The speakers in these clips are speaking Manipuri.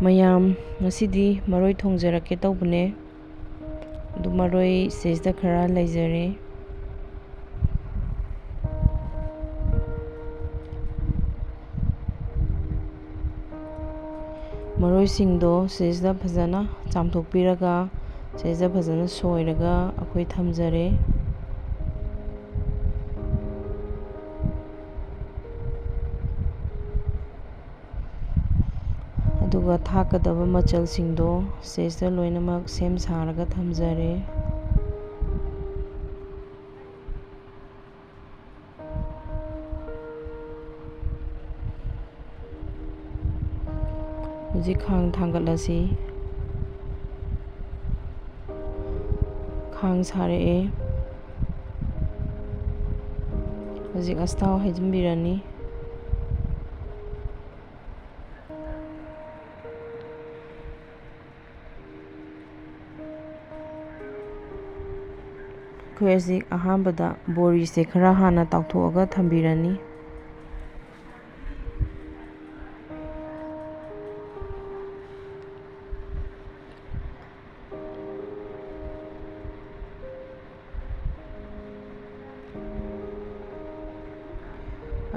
ꯃꯌꯥꯝ ꯉꯁꯤꯗꯤ ꯃꯔꯣꯏ ꯊꯣꯡꯖꯔꯛꯀꯦ ꯇꯧꯕꯅꯦ ꯑꯗꯨ ꯃꯔꯣꯏ ꯁꯤꯗꯩꯁꯤꯗ ꯈꯔ ꯂꯩꯖꯔꯦ ꯃꯔꯣꯏꯁꯤꯡꯗꯣ ꯁꯤꯗꯩꯁꯤꯗ ꯐꯖꯅ ꯆꯥꯝꯊꯣꯛꯄꯤꯔꯒ ꯁꯤꯗꯩꯁꯤꯗ ꯐꯖꯅ ꯁꯣꯏꯔꯒ ꯑꯩꯈꯣꯏ ꯊꯝꯖꯔꯦ ꯑꯗꯨꯒ ꯊꯥꯛꯀꯗꯕ ꯃꯆꯜꯁꯤꯡꯗꯣ ꯁꯤꯗꯩꯁꯤꯗ ꯂꯣꯏꯅꯃꯛ ꯁꯦꯝ ꯁꯥꯔꯒ ꯊꯝꯖꯔꯦ ꯍꯧꯖꯤꯛ ꯈꯥꯡ ꯊꯥꯡꯒꯠꯂꯁꯤ ꯈꯥꯡ ꯁꯥꯔꯛꯑꯦ ꯍꯧꯖꯤꯛ ꯑꯁꯊꯥꯎ ꯍꯩꯖꯤꯟꯕꯤꯔꯅꯤ ꯑꯩꯈꯣꯏ ꯍꯧꯖꯤꯛ ꯑꯍꯥꯟꯕꯗ ꯕꯣꯔꯤꯁꯦ ꯈꯔ ꯍꯥꯟꯅ ꯇꯥꯎꯊꯣꯛꯑꯒ ꯊꯝꯕꯤꯔꯅꯤ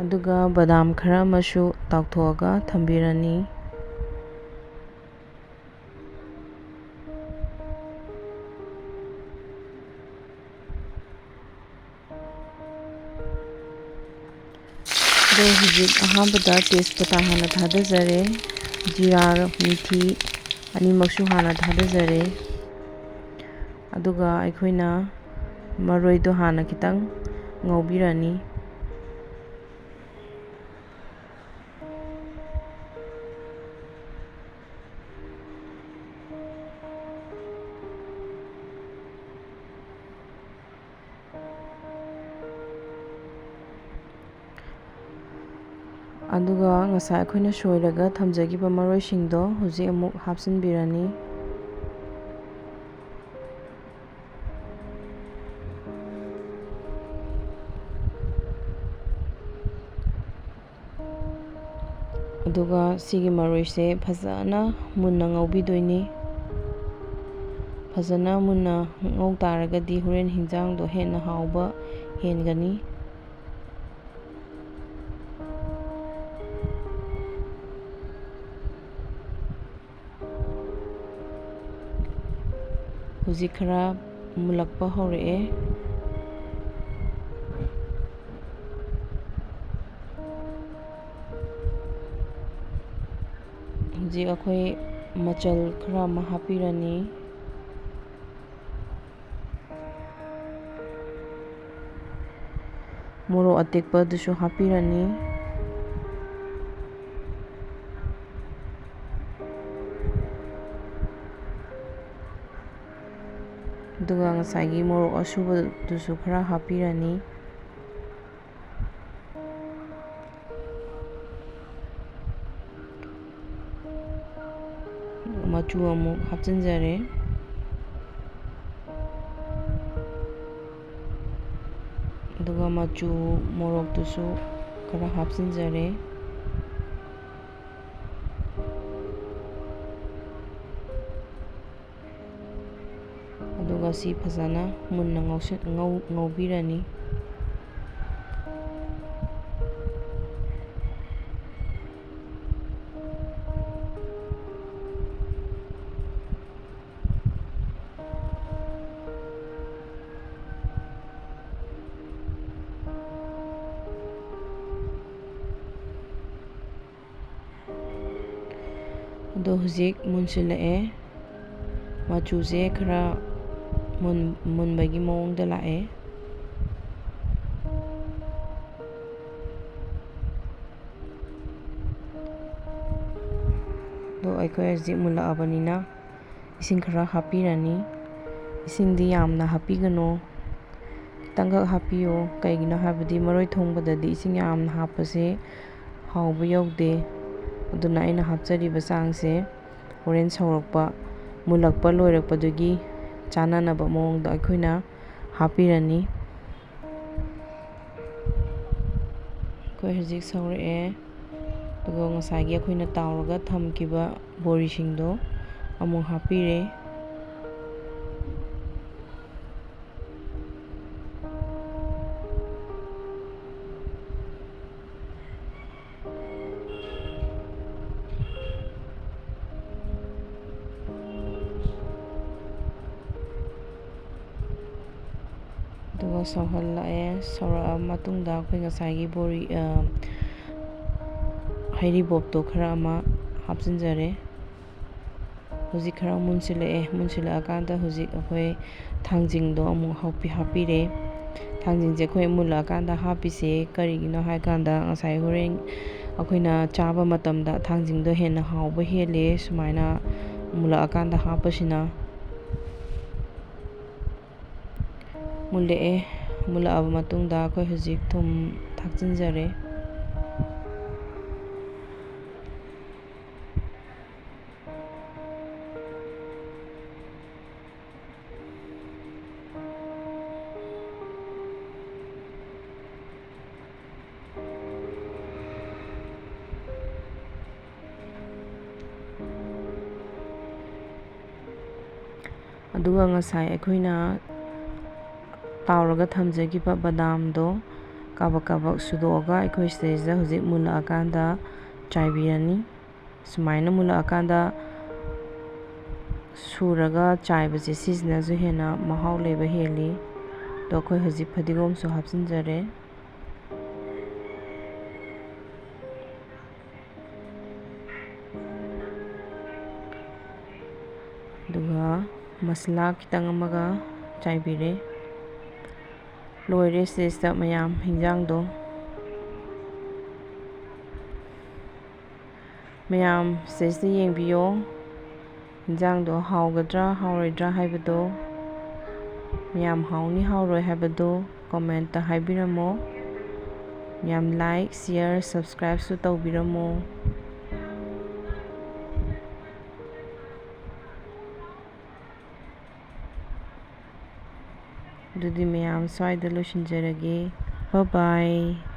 ꯑꯗꯨꯒ ꯕꯗꯥꯝ ꯈꯔ ꯑꯃꯁꯨ ꯇꯥꯎꯊꯣꯛꯑꯒ ꯊꯝꯕꯤꯔꯅꯤ ꯑꯗꯣ ꯍꯧꯖꯤꯛ ꯑꯍꯥꯟꯕꯗ ꯇꯦꯖꯄꯇꯥ ꯍꯥꯟꯅ ꯊꯥꯗꯖꯔꯦ ꯖꯤꯔꯥ ꯃꯤꯊꯤ ꯑꯅꯤꯃꯛꯁꯨ ꯍꯥꯟꯅ ꯊꯥꯗꯖꯔꯦ ꯑꯗꯨꯒ ꯑꯩꯈꯣꯏꯅ ꯃꯔꯣꯏꯗꯣ ꯍꯥꯟꯅ ꯈꯤꯇꯪ ꯉꯧꯕꯤꯔꯅꯤ ꯑꯗꯨꯒ ꯉꯁꯥꯏ ꯑꯩꯈꯣꯏꯅ ꯁꯣꯏꯔꯒ ꯊꯝꯖꯈꯤꯕ ꯃꯔꯣꯏꯁꯤꯡꯗꯣ ꯍꯧꯖꯤꯛ ꯑꯃꯨꯛ ꯍꯥꯞꯆꯤꯟꯕꯤꯔꯅꯤ ꯑꯗꯨꯒ ꯁꯤꯒꯤ ꯃꯔꯣꯏꯁꯦ ꯐꯖꯅ ꯃꯨꯟꯅ ꯉꯧꯕꯤꯗꯣꯏꯅꯤ ꯐꯖꯅ ꯃꯨꯟꯅ ꯉꯧ ꯇꯥꯔꯒꯗꯤ ꯍꯣꯔꯦꯟ ꯍꯤꯟꯖꯥꯡꯗꯣ ꯍꯦꯟꯅ ꯍꯥꯎꯕ ꯍꯦꯟꯒꯅꯤ ꯍꯧꯖꯤꯛ ꯈꯔ ꯃꯨꯜꯂꯛꯄ ꯍꯧꯔꯛꯑꯦ ꯍꯧꯖꯤꯛ ꯑꯩꯈꯣꯏ ꯃꯆꯜ ꯈꯔ ꯑꯃ ꯍꯥꯞꯄꯤꯔꯅꯤ ꯃꯣꯔꯣꯛ ꯑꯇꯦꯛꯄꯗꯨꯁꯨ ꯍꯥꯞꯄꯤꯔꯅꯤ ꯑꯗꯨꯒ ꯉꯁꯥꯏꯒꯤ ꯃꯣꯔꯣꯛ ꯑꯁꯨꯕꯗꯨꯁꯨ ꯈꯔ ꯍꯥꯞꯄꯤꯔꯅꯤ ꯃꯆꯨ ꯑꯃꯨꯛ ꯍꯥꯞꯆꯤꯟꯖꯔꯦ ꯑꯗꯨꯒ ꯃꯆꯨ ꯃꯣꯔꯣꯛꯇꯨꯁꯨ ꯈꯔ ꯍꯥꯞꯆꯤꯟꯖꯔꯦ ꯑꯗꯨꯒ ꯁꯤ ꯐꯖꯅ ꯃꯨꯟꯅ ꯉꯧꯕꯤꯔꯅꯤ ꯑꯗꯣ ꯍꯧꯖꯤꯛ ꯃꯨꯟꯁꯤꯜꯂꯛꯑꯦ ꯃꯆꯨꯁꯦ ꯈꯔ ꯃꯨꯟꯕꯒꯤ ꯃꯑꯣꯡꯗ ꯂꯥꯛꯑꯦ ꯑꯗꯣ ꯑꯩꯈꯣꯏ ꯍꯧꯖꯤꯛ ꯃꯨꯜꯂꯛꯑꯕꯅꯤꯅ ꯏꯁꯤꯡ ꯈꯔ ꯍꯥꯞꯄꯤꯔꯅꯤ ꯏꯁꯤꯡꯗꯤ ꯌꯥꯝꯅ ꯍꯥꯞꯄꯤꯒꯅꯨ ꯈꯤꯇꯪꯈꯛ ꯍꯥꯞꯄꯤꯌꯣ ꯀꯩꯒꯤꯅꯣ ꯍꯥꯏꯕꯗꯤ ꯃꯔꯣꯏ ꯊꯣꯡꯕꯗꯗꯤ ꯏꯁꯤꯡ ꯌꯥꯝꯅ ꯍꯥꯞꯄꯁꯦ ꯍꯥꯎꯕ ꯌꯧꯗꯦ ꯑꯗꯨꯅ ꯑꯩꯅ ꯍꯥꯞꯆꯔꯤꯕ ꯆꯥꯡꯁꯦ ꯍꯣꯔꯦꯟ ꯁꯧꯔꯛꯄ ꯃꯨꯜꯂꯛꯄ ꯂꯣꯏꯔꯛꯄꯗꯨꯒꯤ ꯆꯥꯅꯅꯕ ꯃꯑꯣꯡꯗ ꯑꯩꯈꯣꯏꯅ ꯍꯥꯞꯄꯤꯔꯅꯤ ꯑꯩꯈꯣꯏ ꯍꯧꯖꯤꯛ ꯁꯧꯔꯛꯑꯦ ꯑꯗꯨꯒ ꯉꯁꯥꯏꯒꯤ ꯑꯩꯈꯣꯏꯅ ꯇꯥꯎꯔꯒ ꯊꯝꯈꯤꯕ ꯕꯣꯔꯤꯁꯤꯡꯗꯣ ꯑꯃꯨꯛ ꯍꯥꯞꯄꯤꯔꯦ꯫ ꯑꯗꯨꯒ ꯁꯧꯍꯜꯂꯛꯑꯦ꯫ ꯁꯧꯔꯛꯑꯕ ꯃꯇꯨꯡꯗ ꯑꯩꯈꯣꯏ ꯉꯁꯥꯏꯒꯤ ꯕꯣꯔꯤ ꯍꯩꯔꯤꯕꯣꯞꯇꯣ ꯈꯔ ꯑꯃ ꯍꯥꯞꯆꯤꯟꯖꯔꯦ꯫ ꯍꯧꯖꯤꯛ ꯈꯔ ꯃꯨꯟꯁꯤꯜꯂꯛꯑꯀꯥꯟꯗ ꯍꯧꯖꯤꯛ ꯑꯩꯈꯣꯏ ꯊꯥꯡꯖꯤꯡꯗꯣ ꯑꯃꯨꯛ ꯍꯥꯞꯄꯤꯔꯦ꯫ ꯊꯥꯡꯖꯤꯡꯁꯦ ꯑꯩꯈꯣꯏ ꯃꯨꯜꯂꯛꯑꯀꯥꯟꯗ ꯍꯥꯞꯄꯤꯁꯦ ꯀꯔꯤꯒꯤꯅꯣ ꯍꯥꯏꯀꯥꯟꯗ ꯉꯁꯥꯏ ꯍꯣꯔꯦꯟ ꯑꯩꯈꯣꯏꯅ ꯆꯥꯕ ꯃꯇꯝꯗ ꯊꯥꯡꯖꯤꯡꯗꯣ ꯍꯦꯟꯅ ꯍꯥꯎꯕ ꯍꯦꯜꯂꯦ ꯁꯨꯃꯥꯏꯅ ꯃꯨꯜꯂꯛꯑꯀꯥꯟꯗ ꯍꯥꯞꯄꯁꯤꯅ꯫ ꯃꯨꯜꯂꯛꯑꯕ ꯃꯇꯨꯡꯗ ꯑꯩꯈꯣꯏ ꯍꯧꯖꯤꯛ ꯊꯨꯝ ꯊꯥꯛꯆꯤꯟꯖꯔꯦ꯫ ꯑꯗꯨꯒ ꯉꯁꯥꯏ ꯑꯩꯈꯣꯏꯅ ꯇꯥꯎꯔꯒ ꯊꯝꯖꯈꯤꯕ ꯕꯗꯥꯝꯗꯣ ꯀꯥꯕꯛ ꯀꯥꯕꯛ ꯁꯨꯗꯣꯛꯑꯒ ꯑꯩꯈꯣꯏ ꯁꯤꯗꯩꯁꯤꯗ ꯍꯧꯖꯤꯛ ꯃꯨꯜꯂꯛꯑꯀꯥꯟꯗ ꯆꯥꯏꯕꯤꯔꯅꯤ꯫ ꯁꯨꯃꯥꯏꯅ ꯃꯨꯜꯂꯛꯑꯀꯥꯟꯗ ꯁꯨꯔꯒ ꯆꯥꯏꯕꯁꯦ ꯁꯤꯁꯤꯅꯁꯨ ꯍꯦꯟꯅ ꯃꯍꯥꯎ ꯂꯩꯕ ꯍꯦꯜꯂꯤ꯫ ꯑꯗꯣ ꯑꯩꯈꯣꯏ ꯍꯧꯖꯤꯛ ꯐꯗꯤꯒꯣꯝꯁꯨ ꯍꯥꯞꯆꯤꯟꯖꯔꯦ꯫ ꯑꯗꯨꯒ ꯃꯁꯂꯥ ꯈꯤꯇꯪ ꯑꯃꯒ ꯆꯥꯏꯕꯤꯔꯦ꯫ ꯂꯣꯏꯔꯦ ꯁꯤꯗꯩꯁꯤꯗ ꯃꯌꯥꯝ ꯍꯤꯟꯖꯥꯡꯗꯣ꯫ ꯃꯌꯥꯝ ꯁꯤꯗꯩꯁꯤꯗ ꯌꯦꯡꯕꯤꯌꯣ ꯍꯤꯟꯖꯥꯡꯗꯣ ꯍꯥꯎꯒꯗ꯭ꯔꯥ ꯍꯥꯎꯔꯣꯏꯗ꯭ꯔꯥ ꯍꯥꯏꯕꯗꯣ, ꯃꯌꯥꯝ ꯍꯥꯎꯅꯤ ꯍꯥꯎꯔꯣꯏ ꯍꯥꯏꯕꯗꯣ ꯀꯣꯃꯦꯟꯇ ꯍꯥꯏꯕꯤꯔꯝꯃꯣ꯫ ꯃꯌꯥꯝ ꯂꯥꯏꯛ, ꯁꯤꯌꯔ, ꯁꯕꯁꯀ꯭ꯔꯥꯏꯕꯁꯨ ꯇꯧꯕꯤꯔꯝꯃꯣ꯫ ꯑꯗꯨꯗꯤ ꯃꯌꯥꯝ ꯁ꯭ꯋꯥꯏꯗ ꯂꯣꯏꯁꯤꯟꯖꯔꯒꯦ꯫ ꯕꯥꯏ ꯕꯥꯏ꯫